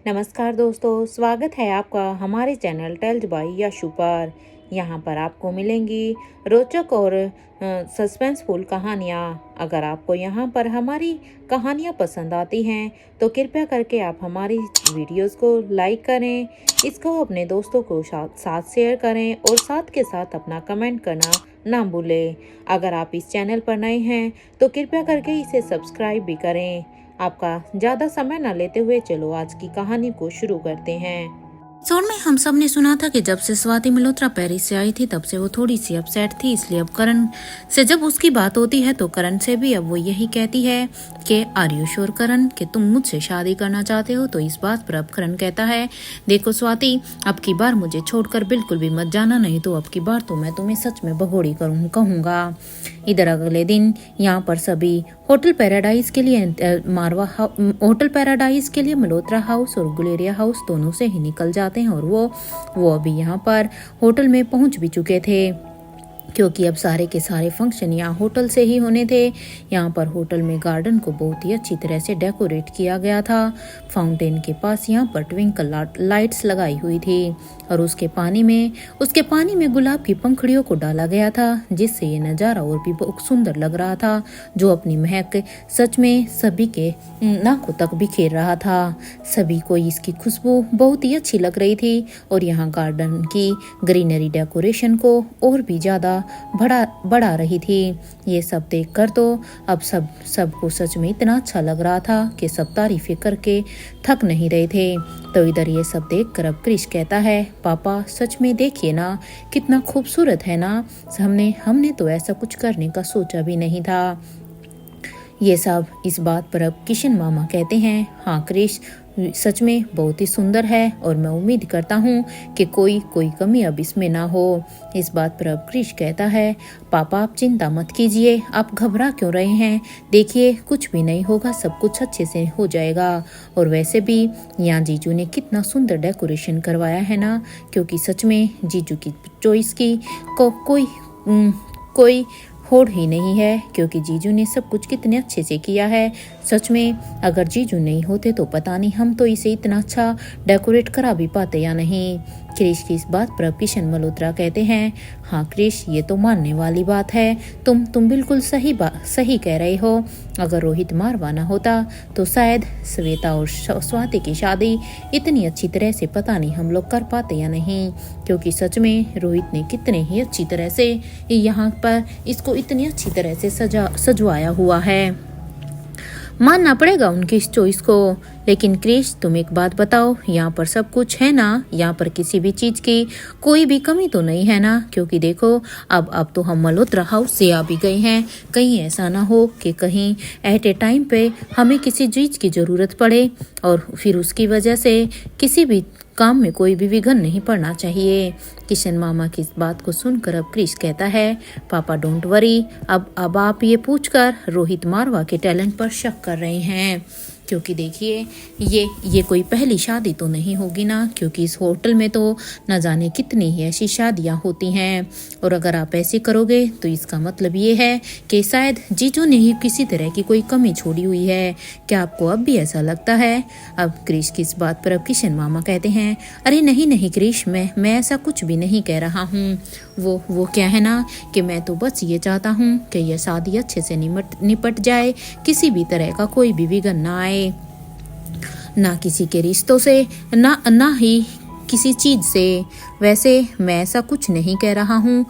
नमस्कार दोस्तों, स्वागत है आपका हमारे चैनल टेल्स बाय यशु पर। यहाँ पर आपको मिलेंगी रोचक और सस्पेंसफुल कहानियाँ। अगर आपको यहाँ पर हमारी कहानियाँ पसंद आती हैं तो कृपया करके आप हमारी वीडियोस को लाइक करें, इसको अपने दोस्तों को साथ शेयर करें और साथ के साथ अपना कमेंट करना ना भूलें। अगर आप इस चैनल पर नए हैं तो कृपया करके इसे सब्सक्राइब भी करें। आपका ज़्यादा समय न लेते हुए चलो आज की कहानी को शुरू करते हैं। एपिसोड में हम सब ने सुना था कि जब से स्वाति मल्होत्रा पेरिस से आई थी तब से वो थोड़ी सी अपसेट थी, इसलिए अब करण से जब उसकी बात होती है तो करण से भी अब वो यही कहती है कि आर यू श्योर करण कि तुम मुझसे शादी करना चाहते हो। तो इस बात पर अब करण कहता है, देखो स्वाति, अब की बार मुझे छोड़कर बिल्कुल भी मत जाना, नहीं तो अब की बार तो मैं तुम्हें सच में भगोड़ी कहूँगा। इधर अगले दिन यहाँ पर सभी होटल पैराडाइज के लिए मल्होत्रा हाउस और गुलेरिया हाउस दोनों से ही निकल जाते हैं और वो अभी यहाँ पर होटल में पहुँच भी चुके थे, क्योंकि अब सारे के सारे फंक्शन यहाँ होटल से ही होने थे। यहाँ पर होटल में गार्डन को बहुत ही अच्छी तरह से डेकोरेट किया गया था। फाउंटेन के पास यहाँ पर ट्विंकल लाइट्स लगाई हुई थी और उसके पानी में गुलाब की पंखुड़ियों को डाला गया था, जिससे ये नज़ारा और भी बहुत सुंदर लग रहा था, जो अपनी महक सच में सभी के नाकों तक बिखेर रहा था। सभी को इसकी खुशबू बहुत ही अच्छी लग रही थी और यहाँ गार्डन की ग्रीनरी डेकोरेशन को और भी ज़्यादा बढ़ा रही थी। ये सब देखकर तो अब सबको सच में इतना अच्छा लग रहा था कि सब तारीफें करके थक नहीं रहे थे। तो इधर ये सब देखकर अब क्रिश कहता है, पापा सच में देखिए ना, कितना खूबसूरत है ना, हमने तो ऐसा कुछ करने का सोचा भी नहीं था। ये सब इस बात पर अब किशन मामा कहते हैं, हाँ क्रिश, सच में बहुत ही सुंदर है और मैं उम्मीद करता हूँ कि कोई कमी अब इसमें ना हो। इस बात पर अब क्रिश कहता है, पापा आप चिंता मत कीजिए, आप घबरा क्यों रहे हैं, देखिए कुछ भी नहीं होगा, सब कुछ अच्छे से हो जाएगा। और वैसे भी यहाँ जीजू ने कितना सुंदर डेकोरेशन करवाया है ना, क्योंकि सच में जीजू की चॉइस की कोई होड़ ही नहीं है, क्योंकि जीजू ने सब कुछ कितने अच्छे से किया है। सच में अगर जीजू नहीं होते तो पता नहीं हम तो इसे इतना अच्छा डेकोरेट करा भी पाते या नहीं। क्रिश की इस बात पर अब किशन मल्होत्रा कहते हैं, हाँ क्रिश, ये तो मानने वाली बात है, तुम बिल्कुल सही कह रहे हो। अगर रोहित मारवा ना होता तो शायद श्वेता और स्वाति की शादी इतनी अच्छी तरह से पता नहीं हम लोग कर पाते या नहीं, क्योंकि सच में रोहित ने कितने ही अच्छी तरह से यहाँ पर इसको इतनी अच्छी तरह से सजवाया हुआ है। मानना पड़ेगा उनकी इस चॉइस को। लेकिन क्रिश, तुम एक बात बताओ, यहाँ पर सब कुछ है ना, यहाँ पर किसी भी चीज की कोई भी कमी तो नहीं है ना, क्योंकि देखो अब तो हम मल्होत्रा हाउस से आ भी गए हैं, कहीं ऐसा ना हो कि कहीं एट ए टाइम पे हमें किसी चीज की जरूरत पड़े और फिर उसकी वजह से किसी भी काम में कोई भी विघ्न नहीं पड़ना चाहिए। किशन मामा की इस बात को सुनकर अब क्रिश कहता है, पापा डोंट वरी, अब आप ये पूछकर रोहित मारवा के टैलेंट पर शक कर रहे हैं, क्योंकि देखिए ये कोई पहली शादी तो नहीं होगी ना, क्योंकि इस होटल में तो न जाने कितनी ही ऐसी शादियां होती हैं। और अगर आप ऐसे करोगे तो इसका मतलब ये है कि शायद जीजू ने ही किसी तरह की कोई कमी छोड़ी हुई है। क्या आपको अब भी ऐसा लगता है? अब क्रिश की इस बात पर अब किशन मामा कहते हैं, अरे नहीं क्रिश, मैं ऐसा कुछ भी नहीं कह रहा हूँ। वो क्या है ना कि मैं तो बस ये चाहता हूँ कि यह शादी अच्छे से निपट जाए, किसी भी तरह का कोई भी विघ्न ना आए, ना किसी के रिश्तों से ना ही किसी चीज से। वैसे मैं ऐसा कुछ नहीं कह रहा हूँ,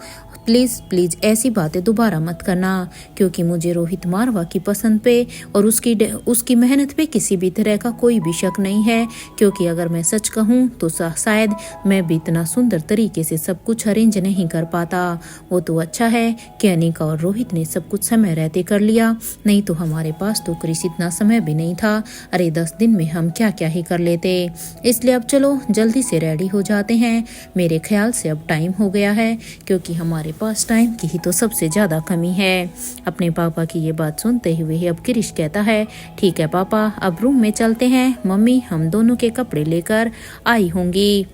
प्लीज़ ऐसी बातें दोबारा मत करना, क्योंकि मुझे रोहित मारवा की पसंद पे और उसकी मेहनत पे किसी भी तरह का कोई भी शक नहीं है। क्योंकि अगर मैं सच कहूँ तो शायद मैं भी इतना सुंदर तरीके से सब कुछ अरेंज नहीं कर पाता। वो तो अच्छा है कि अनिका और रोहित ने सब कुछ समय रहते कर लिया, नहीं तो हमारे पास तो क्रिश इतना समय भी नहीं था। अरे 10 दिन में हम क्या क्या ही कर लेते। इसलिए अब चलो जल्दी से रेडी हो जाते हैं, मेरे ख्याल से अब टाइम हो गया है, क्योंकि हमारे पास टाइम की ही तो सबसे ज्यादा कमी है। अपने पापा की ये बात सुनते हुए ही अब क्रिश कहता है, ठीक है पापा, अब रूम में चलते हैं, मम्मी हम दोनों के कपड़े लेकर आई होंगी।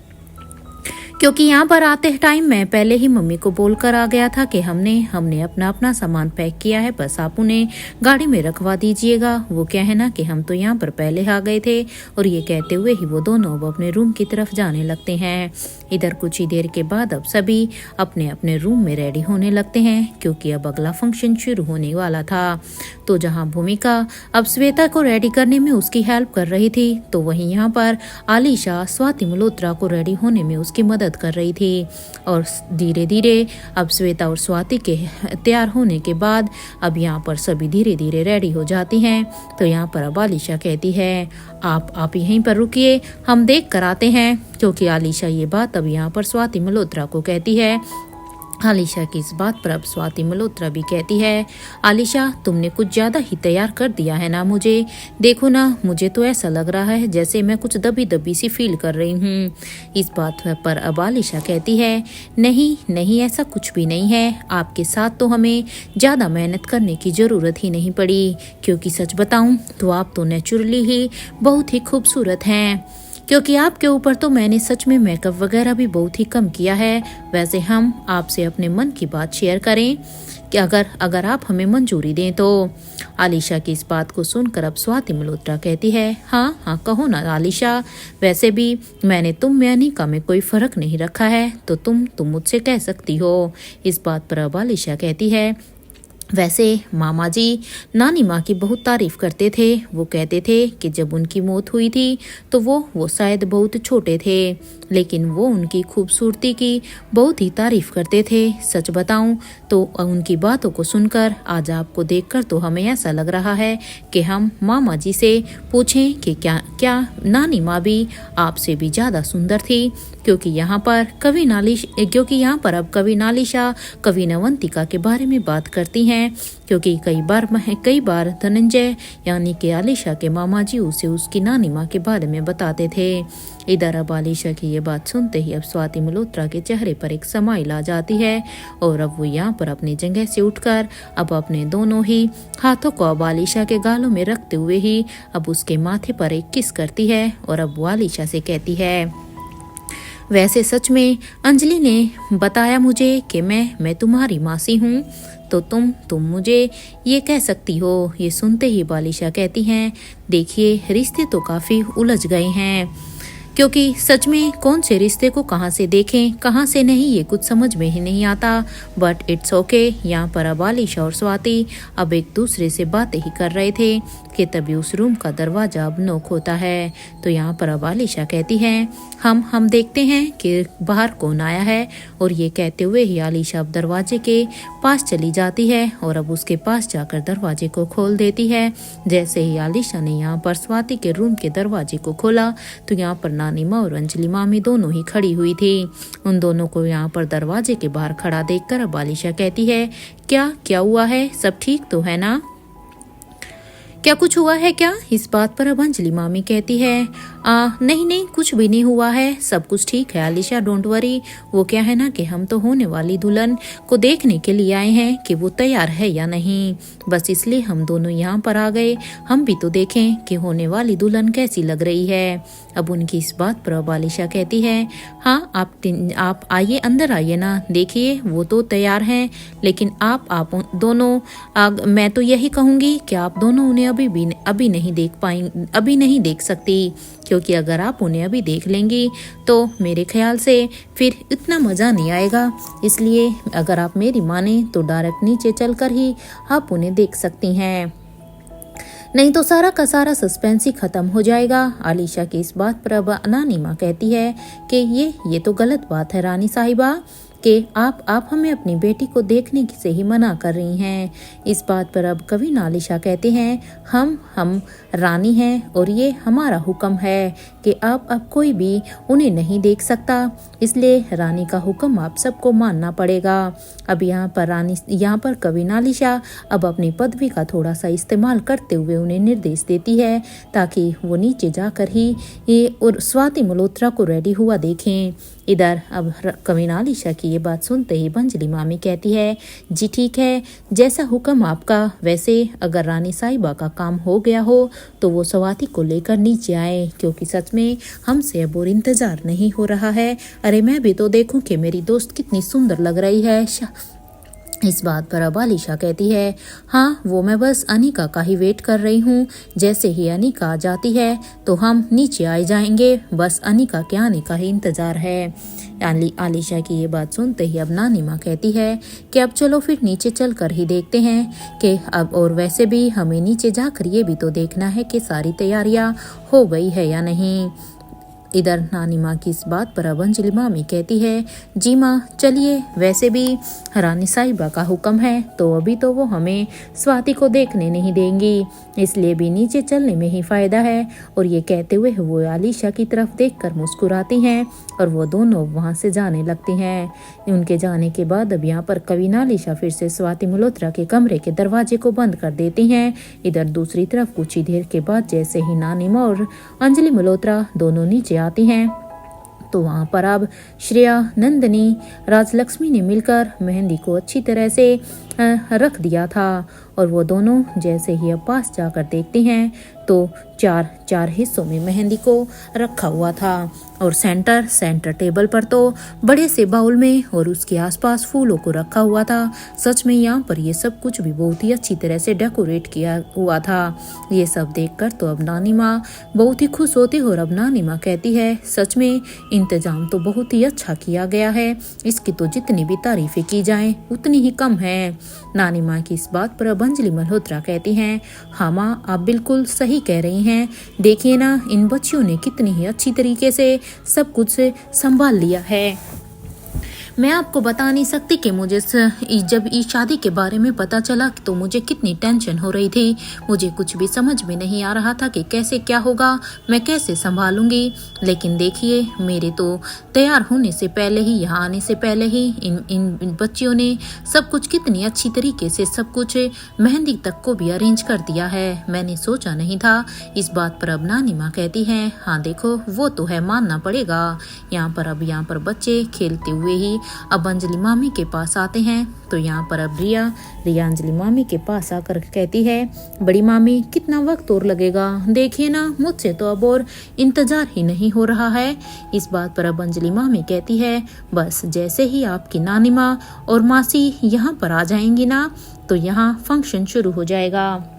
क्योंकि यहाँ पर आते टाइम मैं पहले ही मम्मी को बोल कर आ गया था कि हमने अपना अपना सामान पैक किया है, बस आप उन्हें गाड़ी में रखवा दीजिएगा। वो क्या है ना कि हम तो यहाँ पर पहले आ गए थे। और ये कहते हुए ही वो दोनों अब अपने रूम की तरफ जाने लगते हैं। इधर कुछ ही देर के बाद अब सभी अपने अपने रूम में रेडी होने लगते हैं, क्योंकि अब अगला फंक्शन शुरू होने वाला था। तो जहाँ भूमिका अब श्वेता को रेडी करने में उसकी हेल्प कर रही थी, तो वहीं यहाँ पर आलिशा स्वाति मल्होत्रा को रेडी होने में उसकी मदद कर रही थी। और धीरे धीरे अब श्वेता और स्वाति के तैयार होने के बाद अब यहाँ पर सभी धीरे धीरे रेडी हो जाती हैं। तो यहाँ पर अब आलिशा कहती है आप यहीं पर रुकिए, हम देख कर आते हैं। क्योंकि आलिशा ये बात अब यहाँ पर स्वाति मल्होत्रा को कहती है। आलिशा की इस बात पर अब स्वाति मल्होत्रा भी कहती है, आलिशा तुमने कुछ ज्यादा ही तैयार कर दिया है ना मुझे। देखो ना, मुझे तो ऐसा लग रहा है जैसे मैं कुछ दबी दबी सी फील कर रही हूँ। इस बात पर अब आलिशा कहती है, नहीं नहीं, ऐसा कुछ भी नहीं है। आपके साथ तो हमें ज्यादा मेहनत करने की जरूरत ही नहीं पड़ी, क्योंकि सच बताऊं तो आप तो नेचुरली ही बहुत ही खूबसूरत हैं। क्योंकि आपके ऊपर तो मैंने सच में मेकअप वगैरह भी बहुत ही कम किया है। वैसे हम आपसे अपने मन की बात शेयर करें कि अगर आप हमें मंजूरी दें तो। आलिशा की इस बात को सुनकर अब स्वाति मल्होत्रा कहती है, हाँ हाँ कहो ना आलिशा, वैसे भी मैंने तुम में अनिका में कोई फर्क नहीं रखा है, तो तुम मुझसे कह सकती हो। इस बात पर अब आलिशा कहती है, वैसे मामा जी नानी माँ की बहुत तारीफ करते थे। वो कहते थे कि जब उनकी मौत हुई थी तो वो शायद बहुत छोटे थे, लेकिन वो उनकी खूबसूरती की बहुत ही तारीफ करते थे। सच बताऊं तो उनकी बातों को सुनकर आज आपको देखकर तो हमें ऐसा लग रहा है कि हम मामा जी से पूछें कि क्या नानी माँ भी आपसे भी ज़्यादा सुंदर थी। क्योंकि यहाँ पर कवि नालिशा कवि नवंतिका के बारे में बात करती हैं। क्योंकि कई बार धनंजय यानी कि आलिशा के मामा जी उसे उसकी नानी माँ के बारे में बताते थे। इधर अब आलिशा की ये बात सुनते ही अब स्वाति मल्होत्रा के चेहरे पर एक समाइल आ जाती है। और अब वो यहाँ पर अपनी जगह से उठकर अब अपने दोनों ही हाथों को अब आलिशा के गालों में रखते हुए ही अब उसके माथे पर एक किस करती है। और अब वो आलिशा से कहती है, वैसे सच में अंजलि ने बताया मुझे कि मैं तुम्हारी मासी हूँ, तो तुम मुझे ये कह सकती हो। ये सुनते ही आलिशा कहती हैं, देखिए रिश्ते तो काफ़ी उलझ गए हैं, क्योंकि सच में कौन से रिश्ते को कहाँ से देखें कहाँ से नहीं, ये कुछ समझ में ही नहीं आता। But it's okay. यहाँ पर अब आलिशा और स्वाति अब एक दूसरे से बातें ही कर रहे थे कि तभी उस रूम का दरवाजा अब नॉक होता है। तो यहाँ पर अब आलिशा कहती है, हम देखते हैं कि बाहर कौन आया है। और ये कहते हुए ही आलिशा अब दरवाजे के पास चली जाती है और अब उसके पास जाकर दरवाजे को खोल देती है। जैसे ही आलिशा ने यहाँ पर स्वाति के रूम के दरवाजे को खोला तो यहाँ पर नानी माँ और अंजलि मामी दोनों ही खड़ी हुई थी। उन दोनों को यहाँ पर दरवाजे के बाहर खड़ा देखकर अब आलिशा कहती है, क्या हुआ है, सब ठीक तो है ना, क्या कुछ हुआ है क्या। इस बात पर अब अंजलि मामी कहती है, नहीं कुछ भी नहीं हुआ है, सब कुछ ठीक है आलिशा, डोंट वरी। वो क्या है ना कि हम तो होने वाली दुल्हन को देखने के लिए आए हैं कि वो तैयार है या नहीं, बस इसलिए हम दोनों यहाँ पर आ गए। हम भी तो देखें कि होने वाली दुल्हन कैसी लग रही है। अब उनकी इस बात पर अब आलिशा कहती है, हाँ आप आइए, अंदर आइए ना, देखिए वो तो तैयार हैं, लेकिन आप दोनों मैं तो यही कहूँगी कि आप दोनों उन्हें अभी नहीं देख सकती, क्योंकि अगर आप उन्हें अभी देख लेंगी तो मेरे ख्याल से फिर इतना मज़ा नहीं आएगा। इसलिए अगर आप मेरी माने तो डायरेक्ट नीचे चलकर ही आप उन्हें देख सकती हैं, नहीं तो सारा का सारा सस्पेंस ही खत्म हो जाएगा। आलिशा की इस बात पर अब नानी माँ कहती है कि ये तो गलत बात है रानी साहिबा, कि आप हमें अपनी बेटी को देखने से ही मना कर रही हैं। इस बात पर अब कवि नालिशा कहते हैं, हम रानी हैं और ये हमारा हुक्म है कि अब कोई भी उन्हें नहीं देख सकता, इसलिए रानी का हुक्म आप सबको मानना पड़ेगा। अब यहाँ पर कवि नालिशा अब अपनी पदवी का थोड़ा सा इस्तेमाल करते हुए उन्हें निर्देश देती है ताकि वो नीचे जाकर ही ये और स्वाति मल्होत्रा को रेडी हुआ देखें। इधर अब कवीना आलिशा की ये बात सुनते ही अंजलि मामी कहती है, जी ठीक है, जैसा हुक्म आपका। वैसे अगर रानी साहिबा का काम हो गया हो तो वो स्वाति को लेकर नीचे आए, क्योंकि सच में हमसे अब और इंतजार नहीं हो रहा है। अरे मैं भी तो देखूं कि मेरी दोस्त कितनी सुंदर लग रही है। इस बात पर अब आलिशा कहती है, हाँ वो मैं बस अनिका का ही वेट कर रही हूँ। जैसे ही अनिका आ जाती है तो हम नीचे आ जाएंगे, बस अनिका के आने का ही इंतजार है। आलिशा की ये बात सुनते ही अब नानी माँ कहती है कि अब चलो फिर नीचे चल कर ही देखते हैं कि अब, और वैसे भी हमें नीचे जाकर ये भी तो देखना है कि सारी तैयारियां हो गई है या नहीं। इधर नानी माँ की इस बात पर अब अंजलि मामी कहती है, जी माँ चलिए, वैसे भी रानी साहिबा का हुक्म है तो अभी तो वो हमें स्वाति को देखने नहीं देंगी, इसलिए भी नीचे चलने में ही फायदा है। और ये कहते हुए वो आलिशा की तरफ देखकर मुस्कुराती हैं और वो दोनों वहाँ से जाने लगती हैं। उनके जाने के बाद अब यहाँ पर कवीना आलिशा फिर से स्वाति मल्होत्रा के कमरे के दरवाजे को बंद कर देती हैं। इधर दूसरी तरफ कुछ ही देर के बाद जैसे ही नानी माँ और अंजलि मल्होत्रा दोनों नीचे आती हैं तो वहाँ पर अब श्रेया, नंदिनी, राजलक्ष्मी ने मिलकर मेहंदी को अच्छी तरह से रख दिया था। और वो दोनों जैसे ही अब पास जाकर देखते हैं तो चार हिस्सों में मेहंदी को रखा हुआ था और सेंटर टेबल पर तो बड़े से बाउल में और उसके आसपास फूलों को रखा हुआ था। सच में यहाँ पर ये सब कुछ भी बहुत ही अच्छी तरह से डेकोरेट किया हुआ था। ये सब देखकर तो अब नानी माँ बहुत ही खुश होती है और अब नानी माँ कहती है, सच में इंतजाम तो बहुत ही अच्छा किया गया है, इसकी तो जितनी भी तारीफें की जाएं उतनी ही कम है। नानी माँ की इस बात पर अब अंजलि मल्होत्रा कहती हैं, हाँ माँ आप बिल्कुल सही कह रही हैं, देखिए ना इन बच्चियों ने कितनी ही अच्छी तरीके से सब कुछ संभाल लिया है। मैं आपको बता नहीं सकती कि मुझे जब इस शादी के बारे में पता चला तो मुझे कितनी टेंशन हो रही थी। मुझे कुछ भी समझ में नहीं आ रहा था कि कैसे क्या होगा, मैं कैसे संभालूंगी। लेकिन देखिए मेरे तो तैयार होने से पहले ही, यहाँ आने से पहले ही इन बच्चियों ने सब कुछ कितनी अच्छी तरीके से सब कुछ मेहंदी तक को भी अरेंज कर दिया है। मैंने सोचा नहीं था। इस बात पर अब नानी माँ कहती है, हाँ देखो वो तो है, मानना पड़ेगा। यहाँ पर बच्चे खेलते हुए ही अब अंजलि मामी के पास आते हैं तो यहाँ पर अब रिया अंजलि मामी के पास आकर कहती है, बड़ी मामी कितना वक्त और लगेगा, देखिए ना मुझसे तो अब और इंतजार ही नहीं हो रहा है। इस बात पर अब अंजलि मामी कहती है, बस जैसे ही आपकी नानी माँ और मासी यहाँ पर आ जाएंगी ना तो यहाँ फंक्शन शुरू हो जाएगा,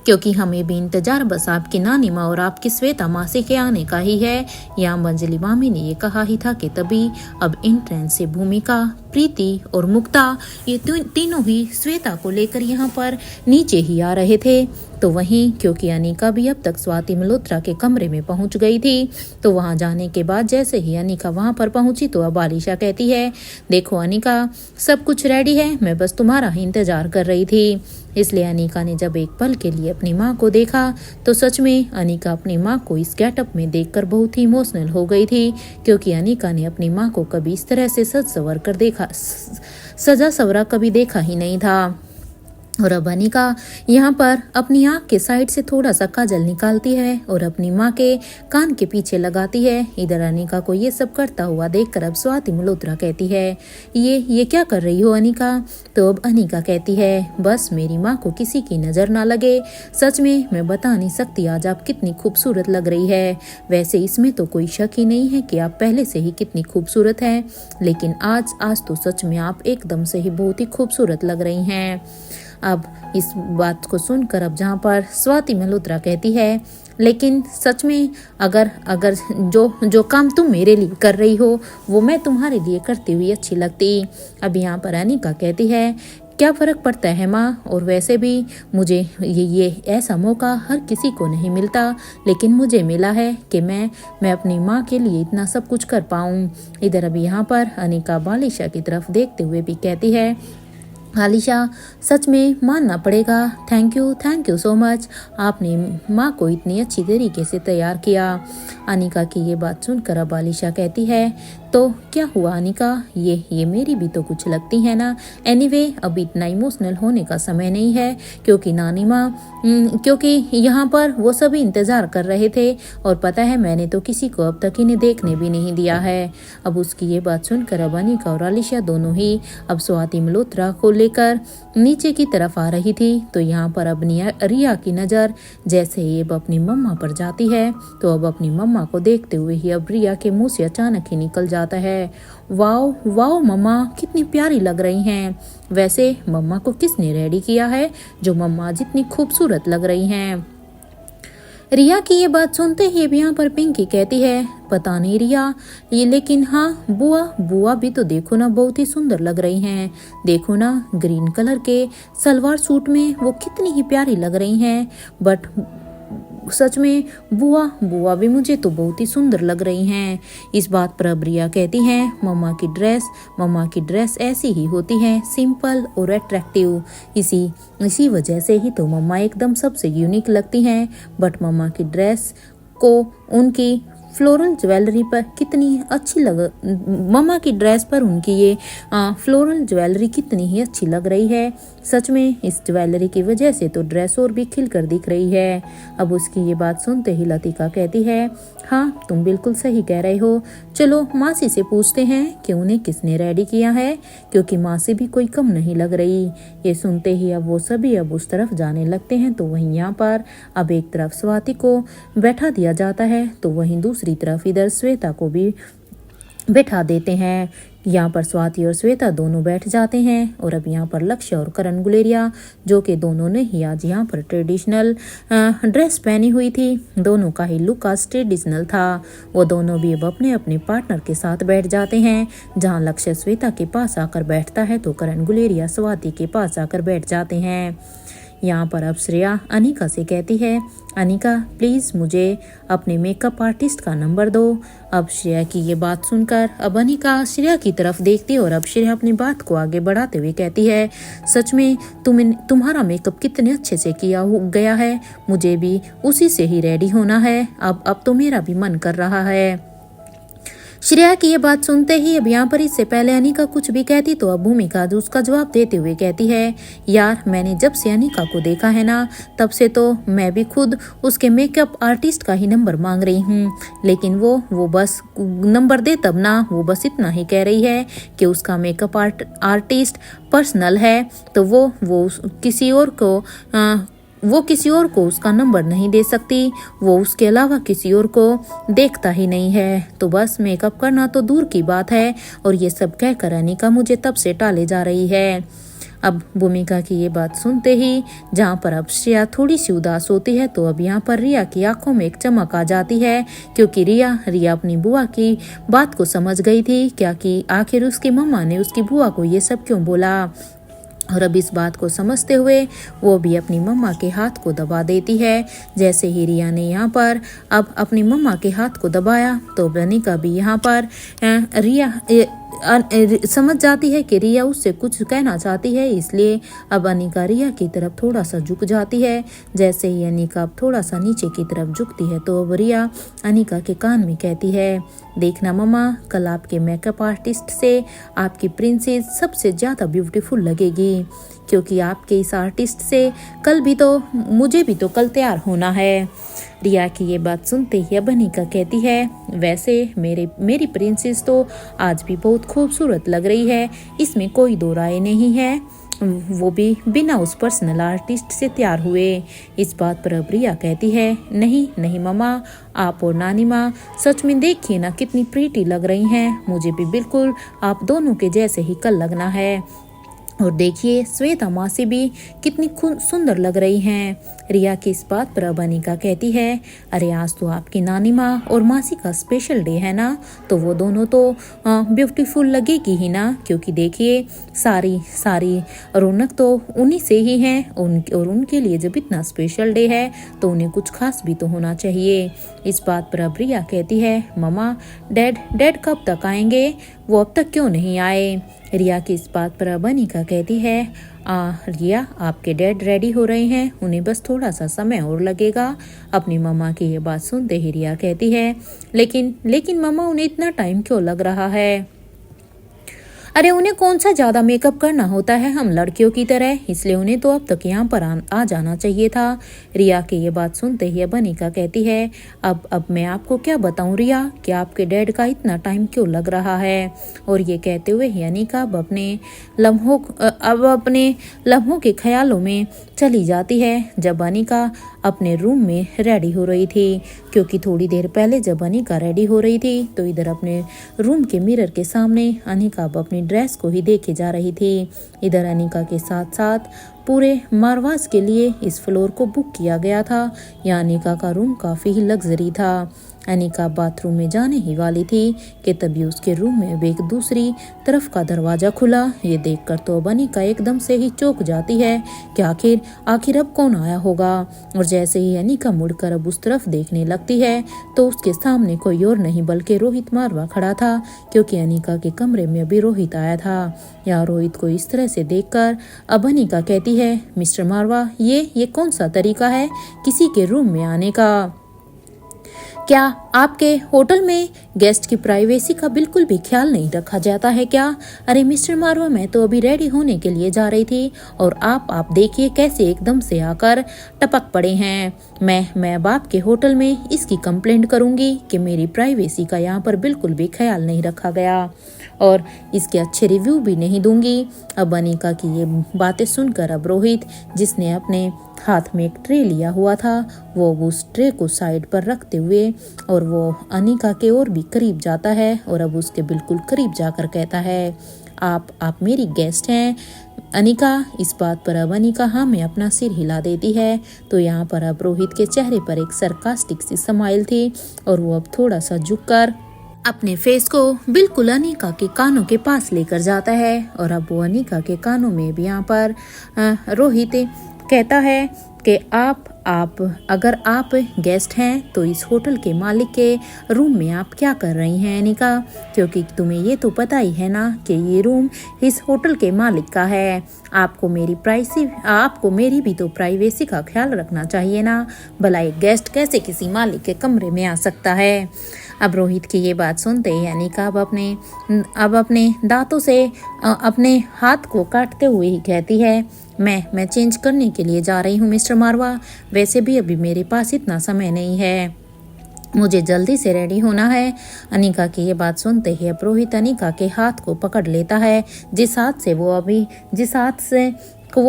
क्योंकि हमें भी इंतजार बस आपकी नानी माँ और आपकी श्वेता मासी के आने का ही है। यहाँ अंजलि मामी ने ये कहा ही था कि तभी अब इंट्रेंस से भूमिका, प्रीति और मुक्ता ये तीनों ही श्वेता को लेकर यहाँ पर नीचे ही आ रहे थे। तो वहीं क्योंकि अनिका भी अब तक स्वाति मल्होत्रा के कमरे में पहुंच गई थी तो वहां जाने के बाद जैसे ही अनिका वहां पर पहुंची तो अब आलिशा कहती है, देखो अनिका सब कुछ रेडी है, मैं बस तुम्हारा ही इंतजार कर रही थी। इसलिए अनिका ने जब एक पल के लिए अपनी माँ को देखा तो सच में अनिका अपनी माँ को इस गेटअप में देखकर बहुत ही इमोशनल हो गई थी, क्योंकि अनिका ने अपनी माँ को कभी इस तरह से सजा सवरा कभी देखा ही नहीं था। और अब अनिका यहाँ पर अपनी आँख के साइड से थोड़ा सा काजल निकालती है और अपनी माँ के कान के पीछे लगाती है। इधर अनिका को ये सब करता हुआ देखकर अब स्वाति मल्होत्रा कहती है, ये क्या कर रही हो अनिका? तो अब अनिका कहती है, बस मेरी माँ को किसी की नज़र ना लगे। सच में मैं बता नहीं सकती आज आप कितनी खूबसूरत लग रही है। वैसे इसमें तो कोई शक ही नहीं है कि आप पहले से ही कितनी खूबसूरत है, लेकिन आज तो सच में आप एकदम से ही बहुत ही खूबसूरत लग रही हैं। अब इस बात को सुनकर अब जहाँ पर स्वाति मल्होत्रा कहती है, लेकिन सच में अगर जो काम तुम मेरे लिए कर रही हो वो मैं तुम्हारे लिए करती हुई अच्छी लगती। अब यहाँ पर अनिका कहती है, क्या फ़र्क पड़ता है माँ, और वैसे भी मुझे ये ऐसा मौका हर किसी को नहीं मिलता, लेकिन मुझे मिला है कि मैं अपनी माँ के लिए इतना सब कुछ कर पाऊँ। इधर अब यहाँ पर अनिका आलिशा की तरफ देखते हुए भी कहती है, आलिशा सच में मानना पड़ेगा, थैंक यू सो मच, आपने माँ को इतनी अच्छी तरीके से तैयार किया। अनिका की ये बात सुनकर अब आलिशा कहती है, तो क्या हुआ अनिका, ये मेरी भी तो कुछ लगती है ना। एनीवे अब इतना इमोशनल होने का समय नहीं है, क्योंकि नानी माँ क्योंकि यहाँ पर वो सभी इंतजार कर रहे थे, और पता है मैंने तो किसी को अब तक इन्हें देखने भी नहीं दिया है। अब उसकी ये बात सुनकर अब अनिका और आलिशा दोनों ही अब स्वाति मल्होत्रा को लेकर नीचे की तरफ आ रही थी। तो यहाँ पर अब रिया की नज़र जैसे ही अब अपनी मम्मा पर जाती है, तो अब अपनी मम्मा को देखते हुए ही अब रिया के मुंह से अचानक ही निकल जाता है, वाओ वाओ मम्मा कितनी प्यारी लग रही हैं। वैसे मम्मा को किसने रेडी किया है जो मम्मा जितनी खूबसूरत लग रही हैं। रिया की ये बात सुनते ही अब यहाँ पर पिंकी कहती है, पता नहीं रिया, ये लेकिन हाँ बुआ भी तो देखो ना बहुत ही सुंदर लग रही हैं। देखो ना ग्रीन कलर के सलवार सूट में वो कितनी ही प्यारी लग रही हैं। बट सच में बुआ भी मुझे तो बहुत ही सुंदर लग रही हैं। इस बात पर अब रिया कहती हैं, मम्मा की ड्रेस ऐसी ही होती है, सिंपल और अट्रैक्टिव। इसी वजह से ही तो मम्मा एकदम सबसे यूनिक लगती हैं। बट मम्मा की ड्रेस को उनकी फ्लोरल ज्वेलरी पर कितनी अच्छी मम्मा की ड्रेस पर उनकी ये फ्लोरल ज्वेलरी कितनी ही अच्छी लग रही है। सच में इस ज्वेलरी की वजह से तो ड्रेस और भी खिलकर दिख रही है। अब उसकी ये बात सुनते ही लतिका कहती है, हाँ तुम बिल्कुल सही कह रहे हो, चलो मासी से पूछते हैं कि उन्हें किसने रेडी किया है, क्योंकि मासी भी कोई कम नहीं लग रही। ये सुनते ही अब वो सभी अब उस तरफ जाने लगते हैं। तो वहीं यहाँ पर अब एक तरफ स्वाति को बैठा दिया जाता है, तो वहीं दूसरी तरफ इधर श्वेता को भी बैठा देते हैं। यहाँ पर स्वाति और श्वेता दोनों बैठ जाते हैं, और अब यहाँ पर लक्ष्य और करण गुलेरिया, जो कि दोनों ने ही आज यहाँ पर ट्रेडिशनल ड्रेस पहनी हुई थी, दोनों का ही लुक आज ट्रेडिशनल था। वो दोनों भी अब अपने अपने पार्टनर के साथ बैठ जाते हैं। जहाँ लक्ष्य श्वेता के पास आकर बैठता है, तो करण गुलेरिया स्वाति के पास आकर बैठ जाते हैं। यहाँ पर अब श्रेया अनिका से कहती है, अनिका प्लीज़ मुझे अपने मेकअप आर्टिस्ट का नंबर दो। अब श्रेया की ये बात सुनकर अब अनिका श्रेया की तरफ देखती है, और अब श्रेया अपनी बात को आगे बढ़ाते हुए कहती है, सच में तुम्हारा मेकअप कितने अच्छे से किया गया है, मुझे भी उसी से ही रेडी होना है। अब तो मेरा भी मन कर रहा है। श्रेया की ये बात सुनते ही अब यहाँ पर इससे पहले अनिका कुछ भी कहती, तो अब भूमिका उसका जवाब देते हुए कहती है, यार मैंने जब से अनिका को देखा है ना, तब से तो मैं भी खुद उसके मेकअप आर्टिस्ट का ही नंबर मांग रही हूँ, लेकिन वो बस नंबर दे तब ना, वो बस इतना ही कह रही है कि उसका मेकअप आर्टिस्ट पर्सनल है, तो वो किसी और को उसका नंबर नहीं दे सकती, वो उसके अलावा किसी और को देखता ही नहीं है। तो बस मेकअप करना तो दूर की बात है, और ये सब कहकर अनिका मुझे तब से टाले जा रही है। अब भूमिका की ये बात सुनते ही जहाँ पर अब श्रेया थोड़ी सी उदास होती है, तो अब यहाँ पर रिया की आंखों में एक चमक आ जाती है, क्योंकि रिया अपनी बुआ की बात को समझ गई थी, क्या कि आखिर उसकी मम्मा ने उसकी बुआ को ये सब क्यों बोला। और अब इस बात को समझते हुए वो भी अपनी मम्मा के हाथ को दबा देती है। जैसे ही रिया ने यहाँ पर अब अपनी मम्मा के हाथ को दबाया, तो अनिका भी यहाँ पर समझ जाती है कि रिया उससे कुछ कहना चाहती है, इसलिए अब अनिका रिया की तरफ थोड़ा सा झुक जाती है। जैसे ही अनिका अब थोड़ा सा नीचे की तरफ झुकती है, तो अब रिया अनिका के कान में कहती है, देखना मम्मा, कल आपके मेकअप आर्टिस्ट से आपकी प्रिंसेस सबसे ज़्यादा ब्यूटीफुल लगेगी, क्योंकि आपके इस आर्टिस्ट से मुझे भी तो कल तैयार होना है। रिया की ये बात सुनते ही अब अनिका कहती है, वैसे मेरी प्रिंसेस तो आज भी बहुत खूबसूरत लग रही है, इसमें कोई दो राय नहीं है, वो भी बिना उस पर्सनल आर्टिस्ट से तैयार हुए। इस बात पर अब रिया कहती है, नहीं मम्मा, आप और नानी माँ सच में देखिए ना कितनी प्रीटी लग रही हैं, मुझे भी बिल्कुल आप दोनों के जैसे ही कल लगना है। और देखिए श्वेता मासी भी कितनी सुंदर लग रही हैं। रिया की इस बात पर अब अनिका कहती है, अरे आज तो आपकी नानी माँ और मासी का स्पेशल डे है ना, तो वो दोनों तो ब्यूटीफुल लगेगी ही ना, क्योंकि देखिए सारी रौनक तो उन्हीं से ही है, और उनके लिए जब इतना स्पेशल डे है तो उन्हें कुछ खास भी तो होना चाहिए। इस बात पर अब रिया कहती है, मम्मा डैड कब तक आएंगे, वो अब तक क्यों नहीं आए। रिया की इस बात पर अब अनिका कहती है, रिया, आपके डैड रेडी हो रहे हैं, उन्हें बस थोड़ा सा समय और लगेगा। अपनी मम्मा की ये बात सुनते ही रिया कहती है, लेकिन लेकिन मम्मा, उन्हें इतना टाइम क्यों लग रहा है? अरे उन्हें कौन सा ज्यादा मेकअप करना होता है, हम लड़कियों की तरह, इसलिए उन्हें तो अब तक यहाँ पर आ जाना चाहिए था। रिया की ये बात सुनते ही अब अनिका कहती है, अब मैं आपको क्या बताऊं रिया कि आपके डैड का इतना टाइम क्यों लग रहा है। और ये कहते हुए ही अनिका अब अपने लम्हों के ख्यालों में चली जाती है। जब अनिका अपने रूम में रेडी हो रही थी, क्योंकि थोड़ी देर पहले जब अनिका रेडी हो रही थी तो इधर अपने रूम के मिरर के सामने अनिका अब अपनी ड्रेस को ही देखे जा रही थी। इधर अनिका के साथ साथ पूरे मारवास के लिए इस फ्लोर को बुक किया गया था। यहाँ अनिका का रूम काफ़ी ही लग्जरी था। अनिका बाथरूम में जाने ही वाली थी कि तभी उसके रूम में अब एक दूसरी तरफ का दरवाजा खुला। ये देखकर तो अब अनिका एकदम से ही चौंक जाती है कि आखिर अब कौन आया होगा। और जैसे ही अनिका मुड़कर अब उस तरफ देखने लगती है तो उसके सामने कोई और नहीं बल्कि रोहित मारवा खड़ा था, क्योंकि अनिका के कमरे में अभी रोहित आया था। यहाँ रोहित को इस तरह से देखकर अब अनिका कहती है, मिस्टर मारवा, ये कौन सा तरीका है किसी के रूम में आने का? क्या आपके होटल में गेस्ट की प्राइवेसी का बिल्कुल भी ख्याल नहीं रखा जाता है क्या? अरे मिस्टर मारवा, मैं तो अभी रेडी होने के लिए जा रही थी और आप देखिए कैसे एकदम से आकर टपक पड़े हैं। मैं अब आपके होटल में इसकी कंप्लेंट करूंगी कि मेरी प्राइवेसी का यहाँ पर बिल्कुल भी ख्याल नहीं रखा गया और इसके अच्छे रिव्यू भी नहीं दूंगी। अब अनिका की ये बातें सुनकर अब रोहित, जिसने अपने हाथ में एक ट्रे लिया हुआ था, वो उस ट्रे को साइड पर रखते हुए और वो अनिका के और भी करीब जाता है और अब उसके बिल्कुल करीब जाकर कहता है, आप मेरी गेस्ट हैं अनिका। इस बात पर अब अनिका हाँ में अपना सिर हिला देती है। तो यहाँ पर अब रोहित के चेहरे पर एक सरकास्टिक सी स्माइल थी और वो अब थोड़ा सा झुककर अपने फेस को बिल्कुल अनिका के कानों के पास लेकर जाता है और अब वो अनिका के कानों में भी यहाँ पर रोहित कहता है कि अगर आप गेस्ट हैं तो इस होटल के मालिक के रूम में आप क्या कर रही हैं अनिका, क्योंकि तुम्हें ये तो पता ही है ना कि ये रूम इस होटल के मालिक का है। आपको मेरी भी तो प्राइवेसी का ख्याल रखना चाहिए ना, भला एक गेस्ट कैसे किसी मालिक के कमरे में आ सकता है। अब रोहित की ये बात सुनते ही अनिका अब अपने दांतों से अपने हाथ को काटते हुए ही कहती है, मैं चेंज करने के लिए जा रही हूँ मिस्टर मारवा, वैसे भी अभी मेरे पास इतना समय नहीं है, मुझे जल्दी से रेडी होना है। अनिका की ये बात सुनते ही अब रोहित अनिका के हाथ को पकड़ लेता है, जिस हाथ से वो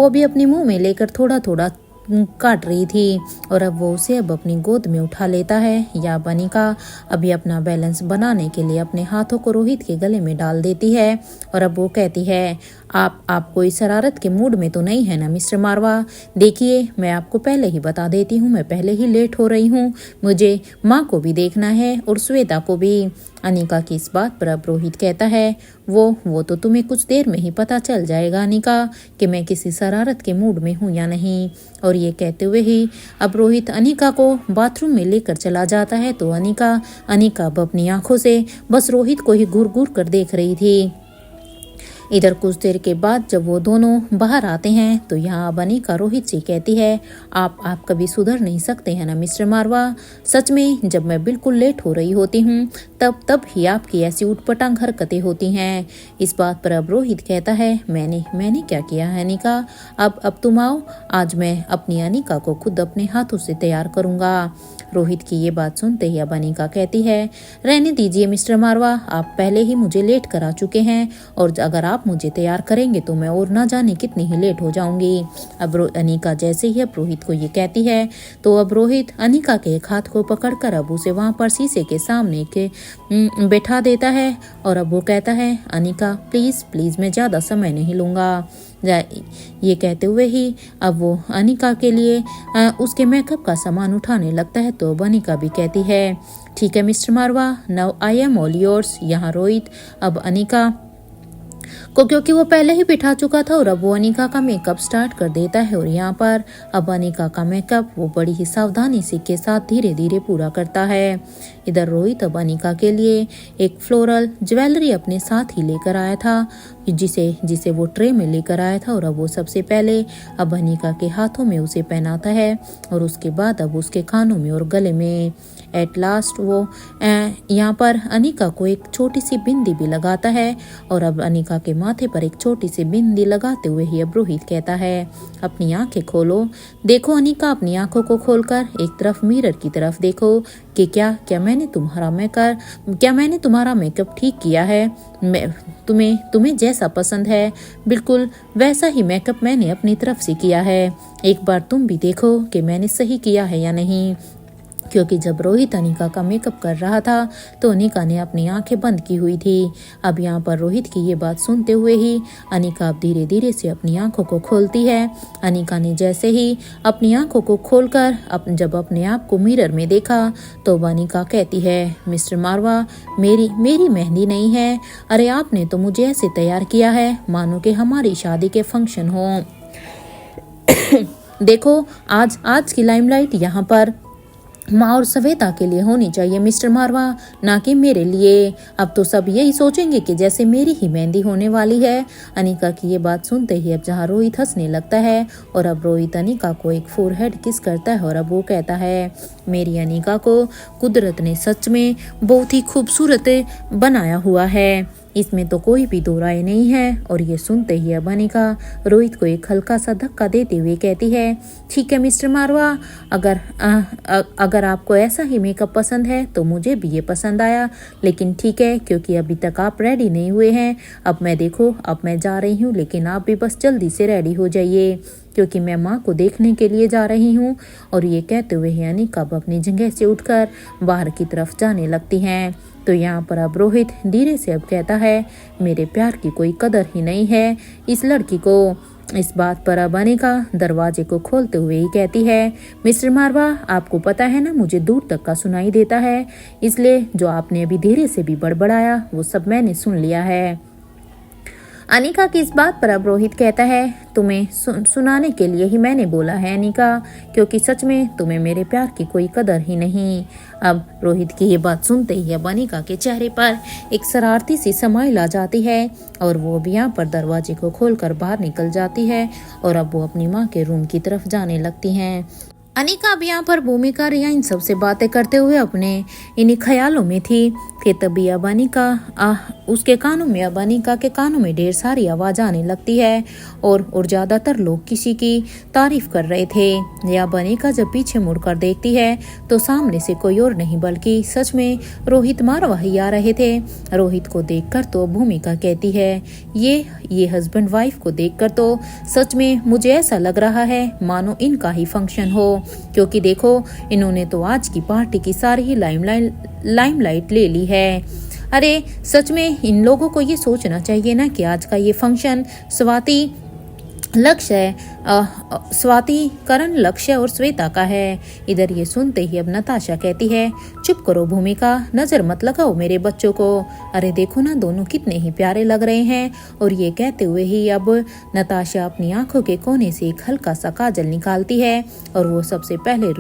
भी अपने मुंह में लेकर थोड़ा थोड़ा काट रही थी और अब वो उसे अपनी गोद में उठा लेता है। या अनिका अभी अपना बैलेंस बनाने के लिए अपने हाथों को रोहित के गले में डाल देती है और अब वो कहती है, आप कोई शरारत के मूड में तो नहीं है ना मिस्टर मारवा? देखिए, मैं आपको पहले ही बता देती हूँ, मैं पहले ही लेट हो रही हूँ, मुझे माँ को भी देखना है और श्वेता को भी। अनिका की इस बात पर अब रोहित कहता है, वो तो तुम्हें कुछ देर में ही पता चल जाएगा अनिका कि मैं किसी शरारत के मूड में हूँ या नहीं। और ये कहते हुए ही अब रोहित अनिका को बाथरूम में लेकर चला जाता है। तो अनिका अब अपनी आंखों से बस रोहित को ही घूर घूर कर देख रही थी। इधर कुछ देर के बाद जब वो दोनों बाहर आते हैं तो यहाँ अब अनिका रोहित से कहती है, आप कभी सुधर नहीं सकते हैं ना मिस्टर मारवा? सच में जब मैं बिल्कुल लेट हो रही होती हूँ तब ही आपकी ऐसी उटपटांग हरकतें होती हैं। इस बात पर अब रोहित कहता है, मैंने क्या किया है अनिका? अब तुम आओ, आज मैं अपनी अनिका को खुद अपने हाथों से तैयार करूँगा। रोहित की ये बात सुनते ही अब अनिका कहती है, रहने दीजिए मिस्टर मारवा, आप पहले ही मुझे लेट करा चुके हैं और अगर आप मुझे तैयार करेंगे तो मैं और ना जाने कितनी ही लेट हो जाऊंगी। अब अनिका जैसे ही अब रोहित को ये कहती है तो अब रोहित अनिका के एक हाथ को पकड़कर अब उसे वहां पर शीशे के सामने बैठा देता है और अब वो कहता है, अनिका प्लीज मैं ज्यादा समय नहीं लूंगा। ये कहते हुए ही अब वो अनिका के लिए उसके मेकअप का सामान उठाने लगता है। तो अनिका भी कहती है, ठीक है Mister Marwa, now I am all yours. यहाँ रोहित अब अनिका को, क्योंकि वो पहले ही बिठा चुका था और अब वो अनिका का मेकअप स्टार्ट कर देता है और यहाँ पर अब अनिका का मेकअप वो बड़ी ही सावधानी से के साथ धीरे धीरे पूरा करता है। इधर रोहित अब अनिका के लिए एक फ्लोरल ज्वेलरी अपने साथ ही लेकर आया था। जिसे जिसे वो ट्रे में लेकर आया था, और अब वो सबसे पहले अब अनिका के हाथों में उसे पहनाता है और उसके बाद अब उसके कानों में और गले में। एट लास्ट वो यहाँ पर अनिका को एक छोटी सी बिंदी भी लगाता है, और अब अनिका के माथे पर एक छोटी सी बिंदी लगाते हुए ही अब रोहित कहता है, अपनी आंखें खोलो। देखो अनिका, अपनी आंखों को खोलकर एक तरफ मिरर की तरफ देखो कि क्या मैंने तुम्हारा मेकअप ठीक किया है। तुम्हें जैसा पसंद है बिल्कुल वैसा ही मेकअप मैंने अपनी तरफ से किया है। एक बार तुम भी देखो कि मैंने सही किया है या नहीं। क्योंकि जब रोहित अनिका का मेकअप कर रहा था तो अनिका ने अपनी आंखें बंद की हुई थी। अब यहाँ पर रोहित की ये बात सुनते हुए ही अनिका अब धीरे धीरे से अपनी आंखों को खोलती है। अनिका ने जैसे ही अपनी आंखों को खोलकर जब अपने आप को मिरर में देखा तो अनिका कहती है, मिस्टर मारवा, मेरी मेहंदी नहीं है। अरे आपने तो मुझे ऐसे तैयार किया है मानो कि हमारी शादी के फंक्शन हो। देखो आज की लाइमलाइट यहाँ पर माँ और श्वेता के लिए होनी चाहिए मिस्टर मारवा, ना कि मेरे लिए। अब तो सब यही सोचेंगे कि जैसे मेरी ही मेहंदी होने वाली है। अनिका की ये बात सुनते ही अब जहाँ रोहित हंसने लगता है और अब रोहित अनिका को एक फोरहेड किस करता है और अब वो कहता है, मेरी अनिका को कुदरत ने सच में बहुत ही खूबसूरत बनाया हुआ है, इसमें तो कोई भी दो राय नहीं है। और ये सुनते ही अब अनिका रोहित को एक हल्का सा धक्का देते हुए कहती है, ठीक है मिस्टर मारवा, अगर आपको ऐसा ही मेकअप पसंद है तो मुझे भी ये पसंद आया, लेकिन ठीक है क्योंकि अभी तक आप रेडी नहीं हुए हैं। अब मैं जा रही हूँ, लेकिन आप भी बस जल्दी से रेडी हो जाइए क्योंकि मैं माँ को देखने के लिए जा रही हूँ। और ये कहते हुए अनिका अब अपनी जगह से उठकर बाहर की तरफ जाने लगती हैं। तो यहाँ पर अब रोहित धीरे से अब कहता है, मेरे प्यार की कोई कदर ही नहीं है इस लड़की को। इस बात पर अब अनिका दरवाजे को खोलते हुए ही कहती है, मिस्टर मारवा, आपको पता है ना मुझे दूर तक का सुनाई देता है, इसलिए जो आपने अभी धीरे से भी बड़बड़ाया वो सब मैंने सुन लिया है। अनिका की इस बात पर अब रोहित कहता है, तुम्हें सुनाने के लिए ही मैंने बोला है अनिका, क्योंकि सच में तुम्हें मेरे प्यार की कोई कदर ही नहीं। अब रोहित की ये बात सुनते ही अब अनिका के चेहरे पर एक शरारती सी स्माइल आ जाती है और वो भी यहाँ पर दरवाजे को खोलकर बाहर निकल जाती है और अब वो अपनी माँ के रूम की तरफ जाने लगती हैं। अनिका अब यहाँ पर भूमिका रिया इन सबसे बातें करते हुए अपने इन्हीं ख्यालों में थी कि तभी अब अनिका के कानों में ढेर सारी आवाज आने लगती है और ज़्यादातर लोग किसी की तारीफ कर रहे थे। या अनिका जब पीछे मुड़कर देखती है तो सामने से कोई और नहीं बल्कि सच में रोहित मारवा ही आ रहे थे। रोहित को देखकर तो भूमिका कहती है, ये हस्बैंड वाइफ को देखकर तो सच में मुझे ऐसा लग रहा है मानो इनका ही फंक्शन हो, क्योंकि देखो इन्होंने तो आज की पार्टी की सारी ही लाइमलाइट ले ली है। अरे सच में इन लोगों को ये सोचना चाहिए ना कि आज का ये फंक्शन स्वाति, करण, लक्ष्य और श्वेता का है। इधर ये सुनते ही अब नताशा कहती है, चुप करो भूमिका, नजर मत लगाओ मेरे बच्चों को। अरे देखो ना दोनों कितने ही प्यारे लग रहे हैं। और ये कहते हुए ही अब नताशा अपनी आंखों के कोने से एक हल्का सा काजल निकालती है और वो सबसे पहले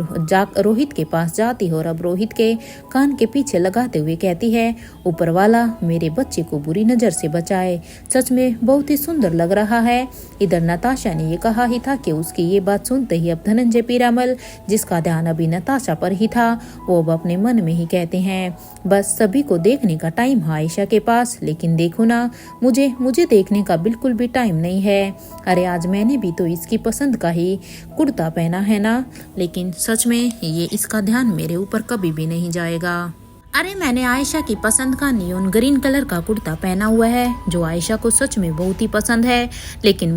रोहित के पास जाती है और अब रोहित के कान के पीछे लगाते हुए कहती है, ऊपर वाला मेरे बच्चे को बुरी नजर से बचाए, सच में बहुत ही सुंदर लग रहा है। इधर नताशा ने ये कहा ही था कि उसकी ये बात सुनते ही अब धनंजय पीरामल, जिसका ध्यान अभी नताशा पर ही था, वो अब अपने मन में ही कहते हैं, बस सभी को देखने का टाइम है आयशा के पास, लेकिन देखो ना मुझे देखने का बिल्कुल भी टाइम नहीं है। अरे आज मैंने भी तो इसकी पसंद का ही कुर्ता पहना है ना, लेकिन सच में ये इसका ध्यान मेरे ऊपर कभी भी नहीं जाएगा। अरे मैंने आयशा की पसंद का नियॉन ग्रीन कलर का कुर्ता पहना हुआ है जो आयशा को सच में बहुत ही पसंद है, लेकिन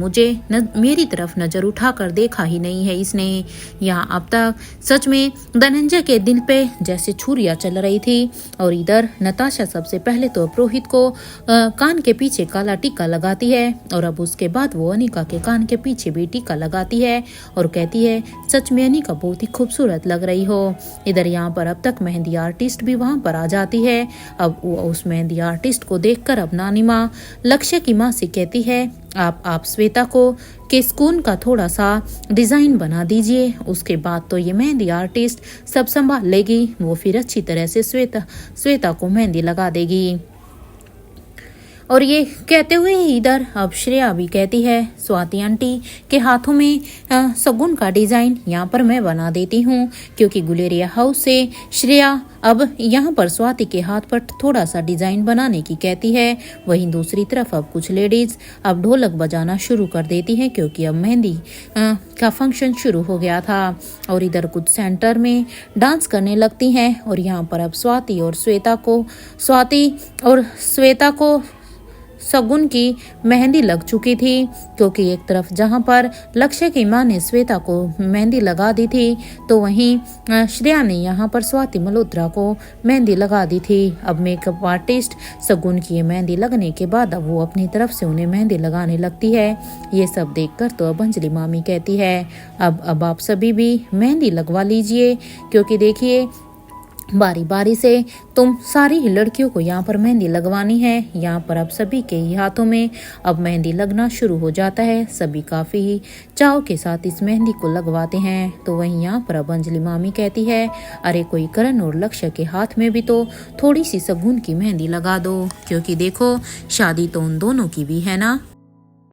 मेरी तरफ नजर उठाकर देखा ही नहीं है इसने। यहाँ अब तक सच में धनंजय के दिल पे जैसे छुरियां चल रही थी। और इधर नताशा सबसे पहले तो रोहित को कान के पीछे काला टीका लगाती है और अब उसके बाद वो अनिका के कान के पीछे भी टीका लगाती है और कहती है, सच में अनिका बहुत ही खूबसूरत लग रही हो। इधर यहाँ पर अब तक मेहंदी आर्टिस्ट भी वहाँ पर आ जाती है। अब उस मेहंदी आर्टिस्ट को देखकर अब नानी माँ लक्ष्य की माँ से कहती है, आप श्वेता को के स्कून का थोड़ा सा डिजाइन बना दीजिए, उसके बाद तो ये मेहंदी आर्टिस्ट सब संभाल लेगी, वो फिर अच्छी तरह से श्वेता को मेहंदी लगा देगी। और ये कहते हुए ही इधर अब श्रेया भी कहती है स्वाति आंटी के हाथों में शगुन का डिजाइन यहाँ पर मैं बना देती हूँ, क्योंकि गुलेरिया हाउस से श्रेया अब यहाँ पर स्वाति के हाथ पर थोड़ा सा डिजाइन बनाने की कहती है। वहीं दूसरी तरफ अब कुछ लेडीज अब ढोलक बजाना शुरू कर देती हैं, क्योंकि अब मेहंदी का फंक्शन शुरू हो गया था। और इधर कुछ सेंटर में डांस करने लगती हैं। और यहाँ पर अब स्वाति और श्वेता को शगुन की मेहंदी लग चुकी थी, क्योंकि एक तरफ जहां पर लक्ष्य की मां ने श्वेता को मेहंदी लगा दी थी, तो वहीं श्रेया ने यहां पर स्वाति मल्होत्रा को मेहंदी लगा दी थी। अब मेकअप आर्टिस्ट शगुन की ये मेहंदी लगने के बाद अब वो अपनी तरफ से उन्हें मेहंदी लगाने लगती है। ये सब देखकर तो अब अंजलि मामी कहती है अब आप सभी भी मेहंदी लगवा लीजिए, क्योंकि देखिए बारी बारी से तुम सारी ही लड़कियों को यहाँ पर मेहंदी लगवानी है। यहाँ पर अब सभी के ही हाथों में अब मेहंदी लगना शुरू हो जाता है। सभी काफ़ी ही चाव के साथ इस मेहंदी को लगवाते हैं। तो वहीं यहाँ पर अब अंजलि मामी कहती है अरे कोई करण और लक्ष्य के हाथ में भी तो थोड़ी सी शगुन की मेहंदी लगा दो, क्योंकि देखो शादी तो उन दोनों की भी है ना।